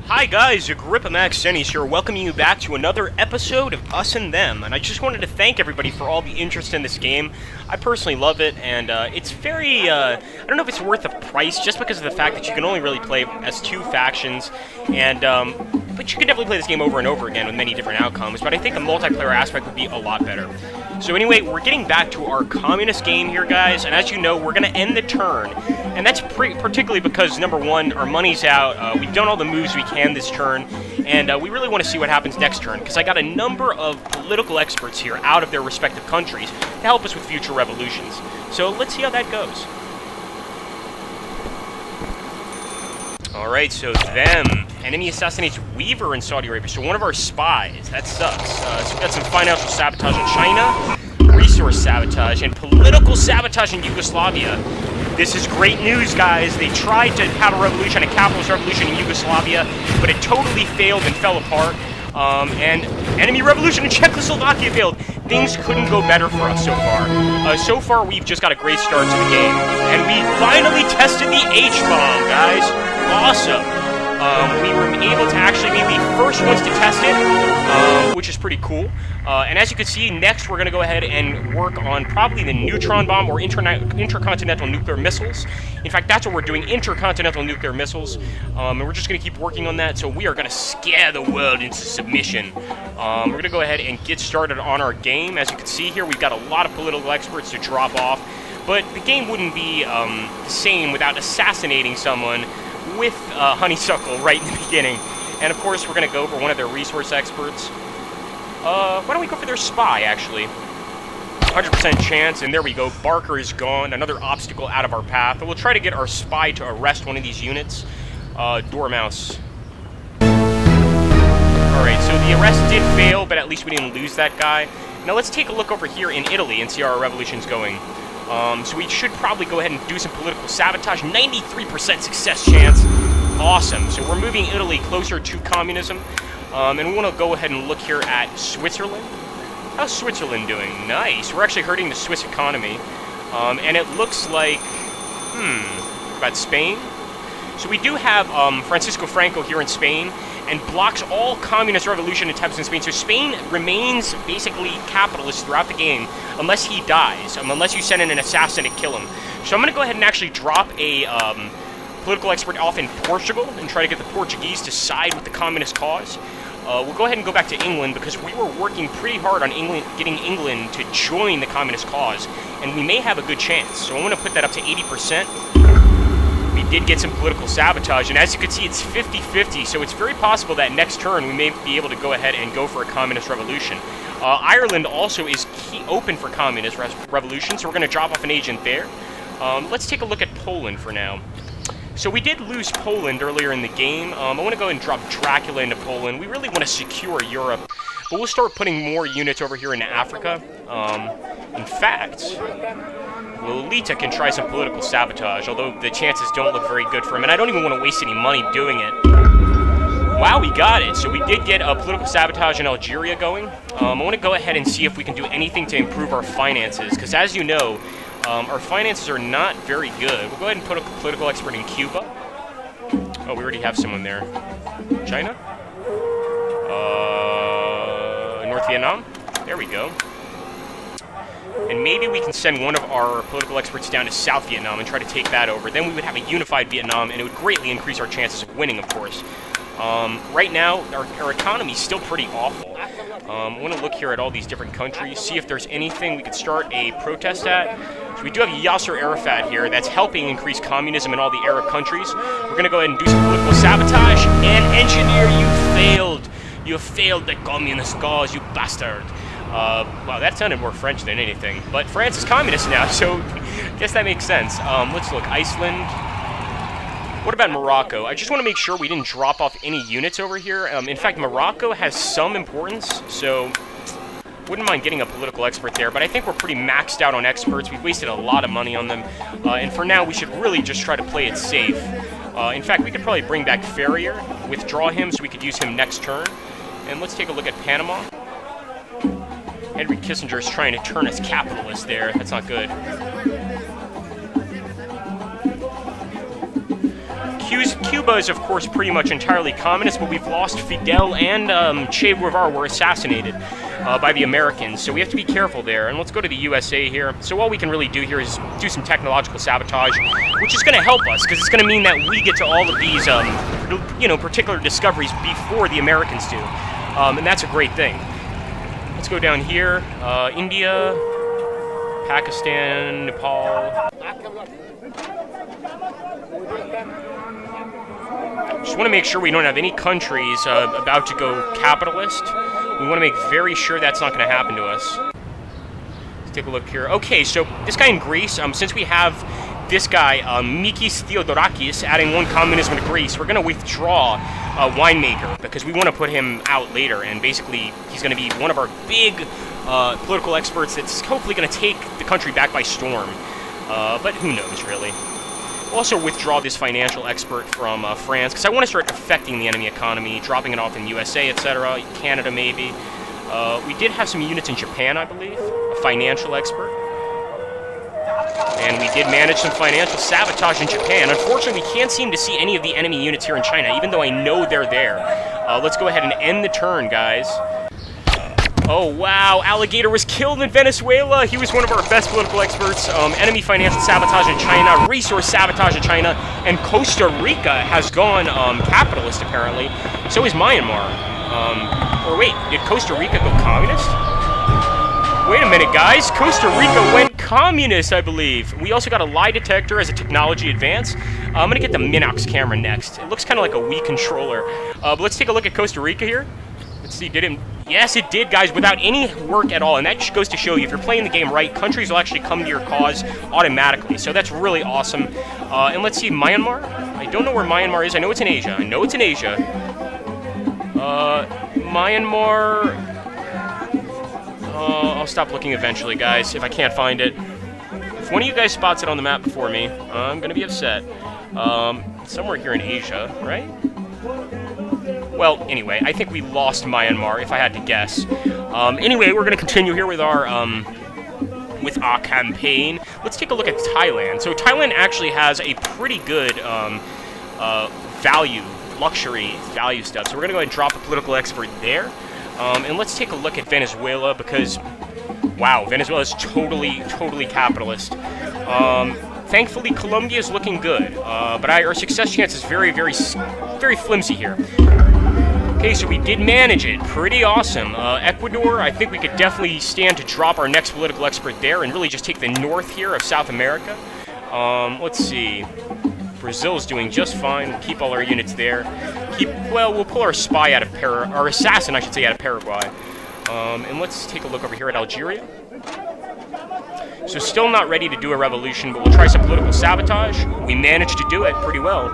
Hi guys, Agrippa Max Sennies here, welcoming you back to another episode of Us and Them, and I just wanted to thank everybody for all the interest in this game. I personally love it, and it's very, I don't know if it's worth the price, just because of the fact that you can only really play as two factions, and, but you can definitely play this game over and over again with many different outcomes, but I think the multiplayer aspect would be a lot better. So anyway, we're getting back to our communist game here, guys, and as you know, we're going to end the turn, and that's particularly because, number one, our money's out, we've done all the moves we can this turn, and we really want to see what happens next turn, because I got a number of political experts here out of their respective countries to help us with future revolutions. So let's see how that goes. Alright, so them. Enemy assassinates Weaver in Saudi Arabia, so one of our spies. That sucks. So we got some financial sabotage in China, resource sabotage, and political sabotage in Yugoslavia. This is great news, guys. They tried to have a revolution, a capitalist revolution in Yugoslavia, but it totally failed and fell apart. And enemy revolution in Czechoslovakia failed. Things couldn't go better for us so far. So far, we've just got a great start to the game. And we finally tested the H-bomb, guys. Awesome. We were able to actually be the first ones to test it, which is pretty cool. And as you can see, next we're going to go ahead and work on probably the neutron bomb or intercontinental nuclear missiles. In fact, that's what we're doing, intercontinental nuclear missiles. And we're just going to keep working on that, so we are going to scare the world into submission. We're going to go ahead and get started on our game. As you can see here, we've got a lot of political experts to drop off, but the game wouldn't be the same without assassinating someone with Honeysuckle right in the beginning. And of course, we're going to go for one of their resource experts. Why don't we go for their spy, actually? 100% chance, and there we go. Barker is gone. Another obstacle out of our path. But we'll try to get our spy to arrest one of these units. Dormouse. Alright, so the arrest did fail, but at least we didn't lose that guy. Now let's take a look over here in Italy and see how our revolution's going. So we should probably go ahead and do some political sabotage. 93% success chance. Awesome. So we're moving Italy closer to communism. And we want to go ahead and look here at Switzerland. How's Switzerland doing? Nice. We're actually hurting the Swiss economy. And it looks like... about Spain? So we do have Francisco Franco here in Spain, and blocks all communist revolution attempts in Spain. So Spain remains basically capitalist throughout the game, unless he dies, unless you send in an assassin to kill him. So I'm going to go ahead and actually drop a political expert off in Portugal, and try to get the Portuguese to side with the communist cause. We'll go ahead and go back to England, because we were working pretty hard on getting England to join the communist cause, and we may have a good chance. So I'm going to put that up to 80%. We did get some political sabotage, and as you can see, it's 50-50, so it's very possible that next turn we may be able to go ahead and go for a communist revolution. Ireland also is open for communist revolution, so we're going to drop off an agent there. Let's take a look at Poland for now. So we did lose Poland earlier in the game. I want to go ahead and drop Dracula into Poland. We really want to secure Europe, but we'll start putting more units over here into Africa. In fact, Lolita can try some political sabotage, although the chances don't look very good for him, and I don't even want to waste any money doing it. Wow, we got it. So we did get a political sabotage in Algeria going. I want to go ahead and see if we can do anything to improve our finances, because as you know, our finances are not very good. We'll go ahead and put a political expert in Cuba. Oh, we already have someone there. China? North Vietnam? There we go. And maybe we can send one of our political experts down to South Vietnam and try to take that over. Then we would have a unified Vietnam, and it would greatly increase our chances of winning, of course. Right now, our economy is still pretty awful. I want to look here at all these different countries, see if there's anything we could start a protest at. So we do have Yasser Arafat here that's helping increase communism in all the Arab countries. We're going to go ahead and do some political sabotage. And engineer, you failed. You failed the communist cause, you bastard. Wow, that sounded more French than anything. But France is communist now, so I guess that makes sense. Let's look. Iceland. What about Morocco? I just want to make sure we didn't drop off any units over here. In fact, Morocco has some importance, so wouldn't mind getting a political expert there, but I think we're pretty maxed out on experts. We've wasted a lot of money on them, and for now, we should really just try to play it safe. In fact, we could probably bring back Ferrier, withdraw him so we could use him next turn. And let's take a look at Panama. Henry Kissinger is trying to turn us capitalist there. That's not good. Cuba is, of course, pretty much entirely communist, but we've lost Fidel and Che Guevara were assassinated by the Americans, so we have to be careful there. And let's go to the USA here. So all we can really do here is do some technological sabotage, which is going to help us, because it's going to mean that we get to all of these, you know, particular discoveries before the Americans do. And that's a great thing. Let's go down here. India, Pakistan, Nepal. Just want to make sure we don't have any countries about to go capitalist. We want to make very sure that's not going to happen to us. Let's take a look here. Okay, so this guy in Greece, since we have this guy, Mikis Theodorakis, adding one communism to Greece, we're going to withdraw Winemaker, because we want to put him out later, and basically he's going to be one of our big political experts that's hopefully going to take the country back by storm. But who knows, really. Also withdraw this financial expert from France, because I want to start affecting the enemy economy, dropping it off in USA, etc., Canada maybe. We did have some units in Japan, I believe, a financial expert. And we did manage some financial sabotage in Japan. Unfortunately, we can't seem to see any of the enemy units here in China, even though I know they're there. Let's go ahead and end the turn, guys. Oh, wow. Alligator was killed in Venezuela. He was one of our best political experts. Enemy financial sabotage in China, resource sabotage in China, and Costa Rica has gone capitalist, apparently. So is Myanmar. Or wait, did Costa Rica go communist? Wait a minute, guys. Costa Rica went communist, I believe. We also got a lie detector as a technology advance. I'm going to get the Minox camera next. It looks kind of like a Wii controller. But let's take a look at Costa Rica here. Let's see, did it... Yes, it did, guys, without any work at all. And that just goes to show you, if you're playing the game right, countries will actually come to your cause automatically. So that's really awesome. And let's see, Myanmar? I don't know where Myanmar is. I know it's in Asia. I know it's in Asia. Myanmar... I'll stop looking eventually, guys, if I can't find it. If one of you guys spots it on the map before me, I'm going to be upset. Somewhere here in Asia, right? Well, anyway, I think we lost Myanmar, if I had to guess. Anyway, we're going to continue here with our campaign. Let's take a look at Thailand. So Thailand actually has a pretty good luxury value stuff. So we're going to go ahead and drop a political expert there. And let's take a look at Venezuela, because, wow, Venezuela is totally capitalist. Thankfully, Colombia is looking good, but our success chance is very flimsy here. Okay, so we did manage it. Pretty awesome. Ecuador, I think we could definitely stand to drop our next political expert there and really just take the north here of South America. Let's see. Brazil's doing just fine. We'll keep all our units there. We'll pull our spy out of our assassin, I should say, out of Paraguay. And let's take a look over here at Algeria. So still not ready to do a revolution, but we'll try some political sabotage. We managed to do it pretty well.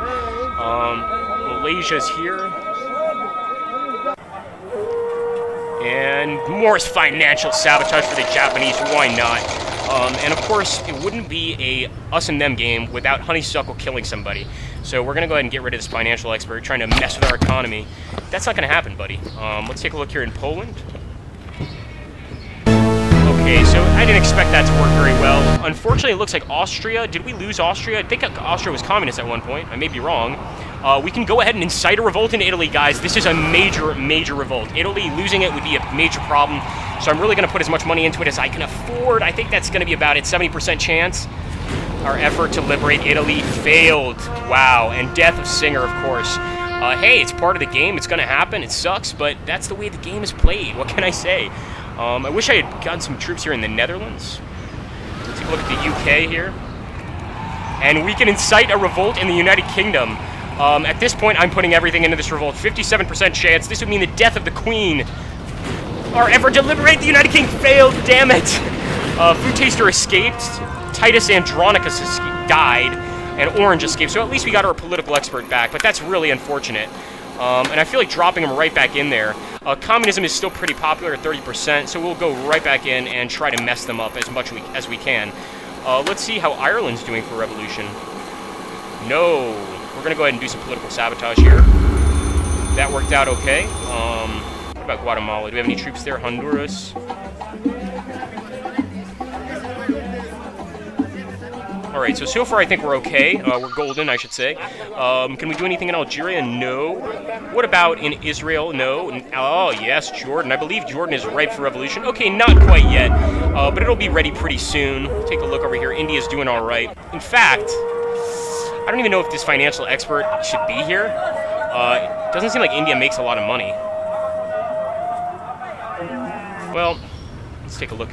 Malaysia's here. And more financial sabotage for the Japanese, why not? And of course, it wouldn't be a us and them game without Honeysuckle killing somebody. So we're going to go ahead and get rid of this financial expert trying to mess with our economy. That's not going to happen, buddy. Let's take a look here in Poland. Okay, so I didn't expect that to work very well. Unfortunately, it looks like Austria. Did we lose Austria? I think Austria was communist at one point. I may be wrong. We can go ahead and incite a revolt in Italy, guys. This is a major revolt. Italy losing it would be a major problem. So I'm really going to put as much money into it as I can afford. I think that's going to be about it, 70% chance. Our effort to liberate Italy failed. Wow, and death of Singer, of course. Hey, it's part of the game. It's going to happen. It sucks, but that's the way the game is played. What can I say? I wish I had gotten some troops here in the Netherlands. Let's take a look at the UK here. And we can incite a revolt in the United Kingdom. At this point, I'm putting everything into this revolt. 57% chance. This would mean the death of the Queen. Our effort to liberate the United Kingdom failed, damn it! Food Taster escaped. Titus Andronicus died. And Orange escaped. So at least we got our political expert back. But that's really unfortunate. And I feel like dropping him right back in there. Communism is still pretty popular at 30%. So we'll go right back in and try to mess them up as much as we can. Let's see how Ireland's doing for revolution. No. We're going to go ahead and do some political sabotage here. That worked out okay. What about Guatemala? Do we have any troops there? Honduras? Alright, so far I think we're okay. We're golden, I should say. Can we do anything in Algeria? No. What about in Israel? No. Oh, yes, Jordan. I believe Jordan is ripe for revolution. Okay, not quite yet, but it'll be ready pretty soon. Take a look over here. India's doing alright. In fact, I don't even know if this financial expert should be here. It doesn't seem like India makes a lot of money. Well, let's take a look.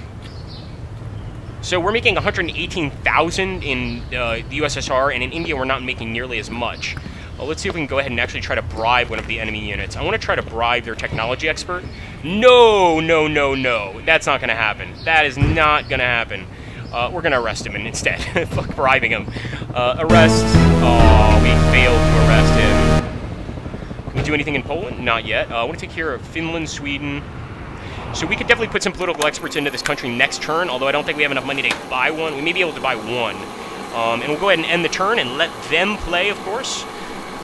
So we're making 118,000 in the USSR, and in India we're not making nearly as much. Well, let's see if we can go ahead and actually try to bribe one of the enemy units. I want to try to bribe their technology expert. No, no, no, no. That's not going to happen. That is not going to happen. We're going to arrest him instead. Fuck bribing him. Arrest. Oh, we failed to arrest him. Can we do anything in Poland? Not yet. I want to take care of Finland, Sweden. So we could definitely put some political experts into this country next turn, although I don't think we have enough money to buy one. We may be able to buy one. And we'll go ahead and end the turn and let them play, of course.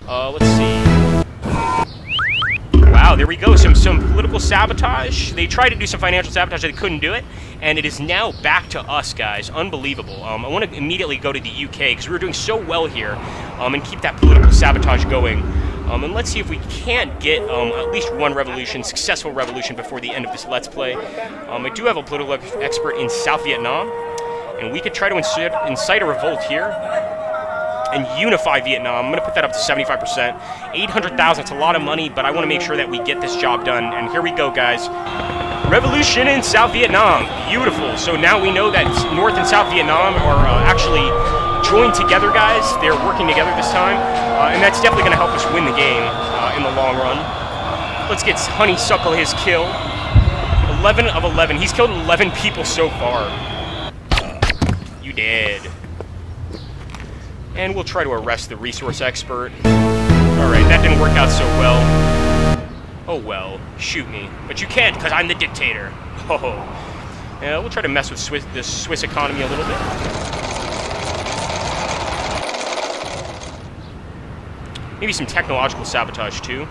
Let's see. Wow, there we go. Some political sabotage. They tried to do some financial sabotage, they couldn't do it. And it is now back to us, guys. Unbelievable. I want to immediately go to the UK, because we were doing so well here, and keep that political sabotage going. And let's see if we can't get at least one revolution, successful revolution, before the end of this Let's Play. I do have a political expert in South Vietnam, and we could try to incite a revolt here and unify Vietnam. I'm going to put that up to 75%. 800,000, it's a lot of money, but I want to make sure that we get this job done. And here we go, guys. Revolution in South Vietnam. Beautiful. So now we know that North and South Vietnam are actually joined together, guys. They're working together this time, and that's definitely going to help us win the game in the long run. Let's get Honeysuckle his kill. 11 of 11. He's killed 11 people so far. You dead. And we'll try to arrest the resource expert. Alright, that didn't work out so well. Oh well, shoot me. But you can't, because I'm the dictator. Oh. Yeah, we'll try to mess with the Swiss economy a little bit. Maybe some technological sabotage, too.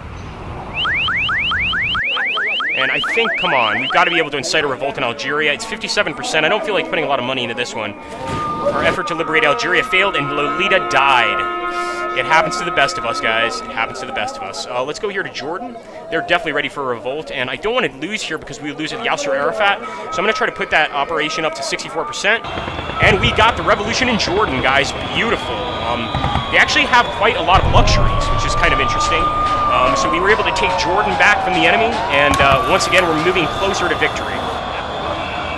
And I think, come on, we've got to be able to incite a revolt in Algeria. It's 57%. I don't feel like putting a lot of money into this one. Our effort to liberate Algeria failed, and Lolita died. It happens to the best of us, guys. It happens to the best of us. Let's go here to Jordan. They're definitely ready for a revolt, and I don't want to lose here because we would lose at Yasser Arafat. So I'm going to try to put that operation up to 64%. And we got the revolution in Jordan, guys. Beautiful. They actually have quite a lot of luxuries, which is kind of interesting. So we were able to take Jordan back from the enemy, and once again, we're moving closer to victory.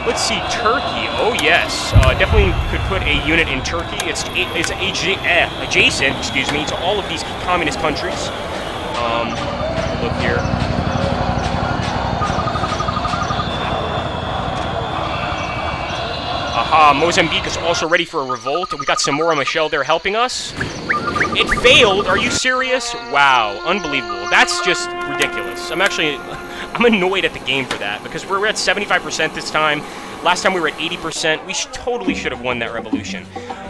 Let's see, Turkey. Oh, yes. Definitely could put a unit in Turkey. It's adjacent, excuse me, to all of these communist countries. Look here. Aha, Mozambique is also ready for a revolt. We got Samora Machel there helping us. It failed. Are you serious? Wow, unbelievable. That's just ridiculous. I'm annoyed at the game for that, because we're at 75% this time. Last time we were at 80%. We totally should have won that revolution.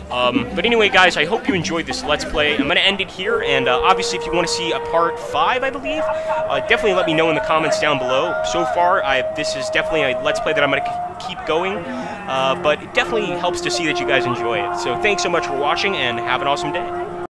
But anyway, guys, I hope you enjoyed this Let's Play. I'm going to end it here, and obviously, if you want to see a part 5, I believe, definitely let me know in the comments down below. So far, this is definitely a Let's Play that I'm going to keep going, but it definitely helps to see that you guys enjoy it. So thanks so much for watching, and have an awesome day.